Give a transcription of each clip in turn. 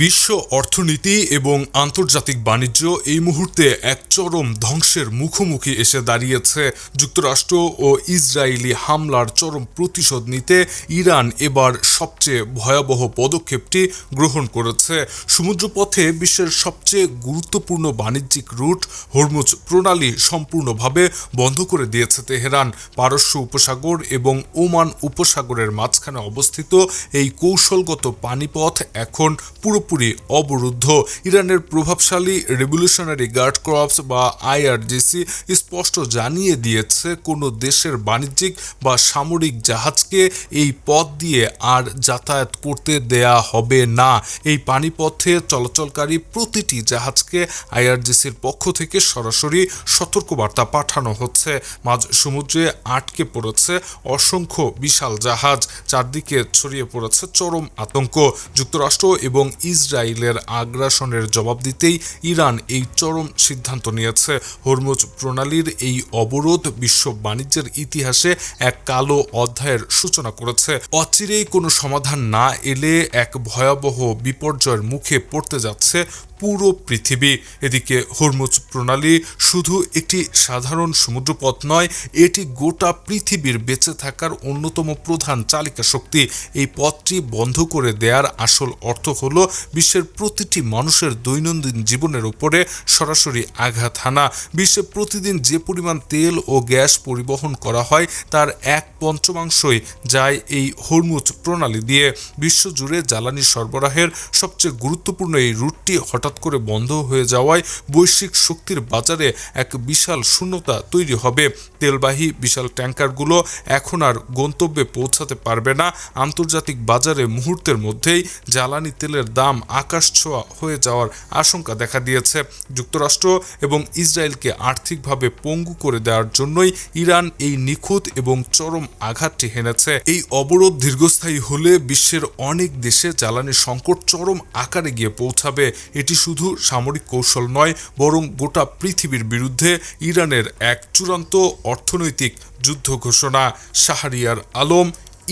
বিশ্ব অর্থনীতি এবং আন্তর্জাতিক বাণিজ্য এই মুহূর্তে এক চরম ধ্বংসের মুখোমুখি এসে দাঁড়িয়েছে। যুক্তরাষ্ট্র ও ইসরায়েলি হামলার চরম প্রতিশোধ নিতে ইরান এবার সবচেয়ে ভয়াবহ পদক্ষেপটি গ্রহণ করেছে। সমুদ্রপথে বিশ্বের সবচেয়ে গুরুত্বপূর্ণ বাণিজ্যিক রুট হরমুজ প্রণালী সম্পূর্ণভাবে বন্ধ করে দিয়েছে তেহরান। পারস্য উপসাগর এবং ওমান উপসাগরের মাঝখানে অবস্থিত এই কৌশলগত পানিপথ এখন পুরোপুরি অবরুদ্ধ। ইরানের প্রভাবশালী রেভলিউশনারি গার্ড কর্পস বা আইআরজিসি স্পষ্ট জানিয়ে দিয়েছে কোনো দেশের বাণিজ্যিক বা সামরিক জাহাজকে এই পথ দিয়ে আর যাতায়াত করতে দেয়া হবে না। এই পানিপথে চলাচলকারী প্রতিটি জাহাজকে আইআরজিসির পক্ষ থেকে সরাসরি সতর্কবার্তা পাঠানো হচ্ছে। মাঝ সমুদ্রে আটকে পড়েছে অসংখ্য বিশাল জাহাজ, চারদিকে ছড়িয়ে পড়েছে চরম আতঙ্ক। যুক্তরাষ্ট্র এবং ইসরায়েলের আগ্রাসনের জবাব দিতেই ইরান এই চরম সিদ্ধান্ত নিয়েছে। হরমুজ প্রণালীর এই অবরোধ বিশ্ব বাণিজ্যের ইতিহাসে এক কালো অধ্যায়ের সূচনা করেছে। অচিরেই কোনো সমাধান না এলে এক ভয়াবহ বিপর্যয়ের মুখে পড়তে যাচ্ছে পুরো পৃথিবী। এদিকে হরমুজ প্রণালী শুধু একটি সাধারণ সমুদ্রপথ নয়, এটি গোটা পৃথিবীর বেঁচে থাকার অন্যতম প্রধান চালিকা শক্তি। এই পথটি বন্ধ করে দেওয়ার আসল অর্থ হলো বিশ্বের প্রতিটি মানুষের দৈনন্দিন জীবনের উপরে সরাসরি আঘাত হানা। বিশ্বে প্রতিদিন যে পরিমাণ তেল ও গ্যাস পরিবহন করা হয় তার 1/5 যায় এই হরমুজ প্রণালী দিয়ে। বিশ্বজুড়ে জ্বালানি সরবরাহের সবচেয়ে গুরুত্বপূর্ণ এই রুটটি হঠাৎ করে বন্ধ হয়ে যাওয়ায় বৈশ্বিক শক্তির বাজারে এক বিশাল শূন্যতা তৈরি হবে। তেলবাহী বিশাল ট্যাঙ্কারগুলো এখন আর গন্তব্যে পৌঁছাতে পারবে না। আন্তর্জাতিক বাজারে মুহূর্তের মধ্যেই জ্বালানি তেলের দাম আকাশছোঁয়া হয়ে যাওয়ার আশঙ্কা দেখা দিয়েছে। যুক্তরাষ্ট্র এবং ইসরায়েলকে আর্থিকভাবে পঙ্গু করে দেওয়ার জন্যই ইরান এই নিখুঁত এবং চরম আঘাতটি হেনেছে। এই অবরোধ দীর্ঘস্থায়ী হলে বিশ্বের অনেক দেশে জ্বালানি সংকট চরম আকারে গিয়ে পৌঁছাবে। এটি শুধু সামরিক কৌশল নয়, বরং গোটা পৃথিবীর বিরুদ্ধে ইরানের এক চূড়ান্ত অর্থনৈতিক যুদ্ধ ঘোষণা। Shahriar Alam,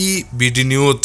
EBD news.